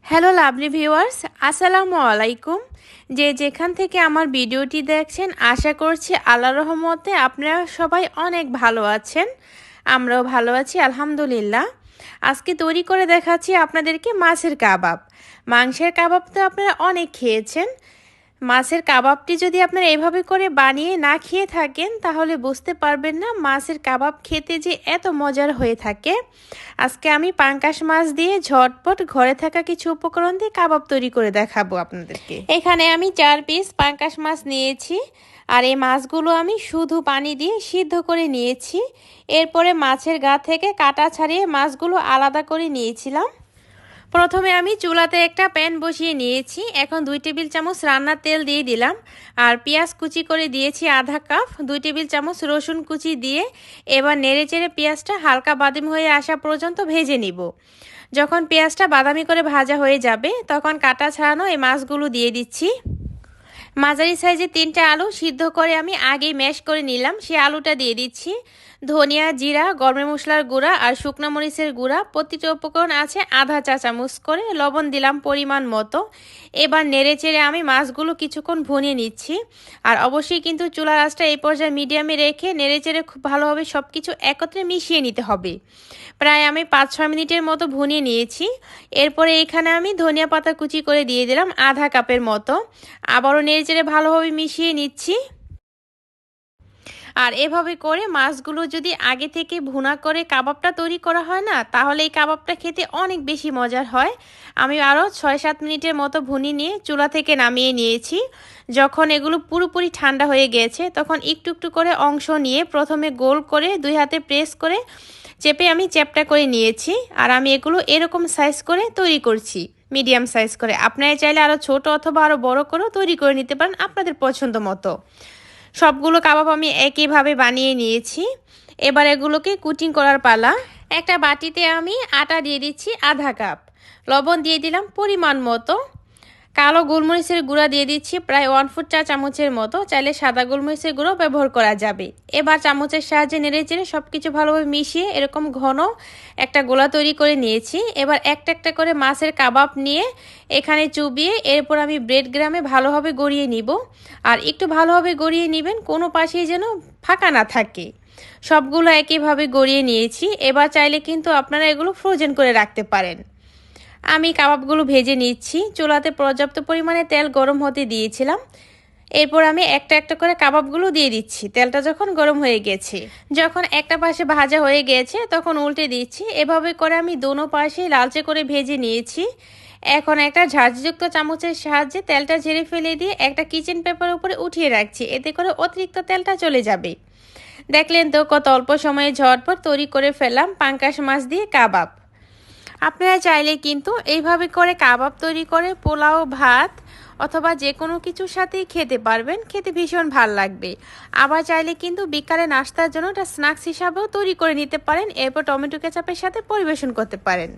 Hello lovely viewers, আসসালামু আলাইকুম। যে যেখান থেকে আমার ভিডিওটি দেখছেন, আশা করছি আল্লাহর রহমতে আপনারা সবাই অনেক ভালো আছেন। আমরাও ভালো আছি আলহামদুলিল্লাহ। আজকে তৈরি করে দেখাচ্ছি আপনাদেরকে মাছের কাবাব। মাংসের কাবাব তো আপনারা অনেক খেয়েছেন। মাছের কাবাবটি যদি আপনারা এভাবে করে বানিয়ে না খেয়ে থাকেন তাহলে বুঝতে পারবেন না মাছের কাবাব খেতে যে এত মজার হয়ে থাকে। আজকে আমি পাঙ্গাস মাছ দিয়ে ঝটপট ঘরে থাকা কিছু উপকরণ দিয়ে কাবাব তৈরি করে দেখাবো আপনাদেরকে। এখানে আমি 4 পিস পাঙ্গাস মাছ নিয়েছি, আর এই মাছগুলো আমি শুধু পানি দিয়ে সিদ্ধ করে নিয়েছি। এরপরে মাছের গা থেকে কাটা ছাড়িয়ে মাছগুলো আলাদা করে নিয়েছিলাম। প্রথমে আমি চুলাতে একটা প্যান বসিয়ে নিয়েছি। এখন 2 টেবিল চামচ রান্নার তেল দিয়ে দিলাম, আর পেঁয়াজ কুচি করে দিয়েছি আধা কাপ। 2 টেবিল চামচ রসুন কুচি দিয়ে এবার নেড়েচেড়ে পেঁয়াজটা হালকা বাদামি হয়ে আসা পর্যন্ত ভেজে নিব। যখন পেঁয়াজটা বাদামি করে ভাজা হয়ে যাবে তখন কাটা ছাড়ানো এই মাছগুলো দিয়ে দিচ্ছি। মাঝারি সাইজে 3টা আলু সিদ্ধ করে আমি আগেই ম্যাশ করে নিলাম, সেই আলুটা দিয়ে দিচ্ছি। ধনিয়া, জিরা, গরম মশলার গুঁড়া আর শুকনো মরিচের গুঁড়া প্রতিটা উপকরণ আছে আধা চা চামচ করে। লবণ দিলাম পরিমাণ মতো। এবার নেড়েচেড়ে আমি মাছগুলো কিছুক্ষণ ভুনিয়ে নিচ্ছি। আর অবশ্যই কিন্তু চুলার আঁচটা এই পর্যায়ে মিডিয়ামে রেখে নেড়েচেড়ে খুব ভালোভাবে সব কিছু একত্রে মিশিয়ে নিতে হবে। প্রায় আমি 5-6 মিনিটের মতো ভুনিয়ে নিয়েছি। এরপরে এখানে আমি ধনিয়া পাতা কুচি করে দিয়ে দিলাম আধা কাপের মতো। আবারও নেড়েচেড়ে ভালোভাবে মিশিয়ে নিচ্ছি। আর এভাবে করে মাছগুলো যদি আগে থেকে ভুনা করে কাবাবটা তৈরি করা হয় না, তাহলে এই কাবাবটা খেতে অনেক বেশি মজার হয়। আমি আরও 6-7 মিনিটের মতো ভুনি নিয়ে চুলা থেকে নামিয়ে নিয়েছি। যখন এগুলো পুরোপুরি ঠান্ডা হয়ে গেছে তখন একটু একটু করে অংশ নিয়ে প্রথমে গোল করে 2 হাতে প্রেস করে চেপে আমি চ্যাপটা করে নিয়েছি। আর আমি এগুলো এরকম সাইজ করে তৈরি করছি, মিডিয়াম সাইজ করে। আপনারা চাইলে আরও ছোট অথবা আরও বড় করেও তৈরি করে নিতে পারেন আপনাদের পছন্দ মতো। সবগুলো কাবাব আমি একইভাবে বানিয়ে নিয়েছি। এবার এগুলোকে কুটিং করার পালা। একটা বাটিতে আমি আটা দিয়ে দিচ্ছি আধা কাপ, লবণ দিয়ে দিলাম পরিমাণ মতো, কালো গোলমরিচের গুঁড়া দিয়ে দিচ্ছি প্রায় 1/4 চা চামচের মতো। চাইলে সাদা গোলমরিচের গুঁড়াও ব্যবহার করা যাবে। এবার চামচের সাহায্যে নেড়েচেড়ে সব কিছু ভালোভাবে মিশিয়ে এরকম ঘন একটা গোলা তৈরি করে নিয়েছি। এবার একটা একটা করে মাছের কাবাব নিয়ে এখানে চুবিয়ে এরপর আমি ব্রেড গ্রামে ভালোভাবে গড়িয়ে নিব। আর একটু ভালোভাবে গড়িয়ে নেবেন, কোনো পাশেই যেন ফাঁকা না থাকে। সবগুলো একইভাবে গড়িয়ে নিয়েছি। এবার চাইলে কিন্তু আপনারা এগুলো ফ্রোজেন করে রাখতে পারেন। আমি কাবাবগুলো ভেজে নিচ্ছি। চুলাতে পর্যাপ্ত পরিমাণে তেল গরম হতে দিয়েছিলাম। এরপর আমি একটা একটা করে কাবাবগুলো দিয়ে দিচ্ছি তেলটা যখন গরম হয়ে গেছে। যখন একটা পাশে ভাজা হয়ে গেছে তখন উল্টে দিচ্ছি। এভাবে করে আমি দোনো পাশে লালচে করে ভেজে নিয়েছি। এখন একটা ঝাঁঝযুক্ত চামচের সাহায্যে তেলটা ঝেড়ে ফেলে দিয়ে একটা কিচেন পেপার উপরে উঠিয়ে রাখছি, এতে করে অতিরিক্ত তেলটা চলে যাবে। দেখলেন তো কত অল্প সময়ে ঝটপট তৈরি করে ফেললাম পাঙ্গাস মাছ দিয়ে কাবাব। আপনারা চাইলে কিন্তু এইভাবে করে কাবাব তৈরি করে পোলাও, ভাত অথবা যে কোনো কিছুর সাথেই খেতে পারবেন, খেতে ভীষণ ভাল লাগবে। আবার চাইলে কিন্তু বিকালে নাস্তার জন্য এটা স্ন্যাক্স হিসাবেও তৈরি করে নিতে পারেন, এরপর টমেটো কেচাপের সাথে পরিবেশন করতে পারেন।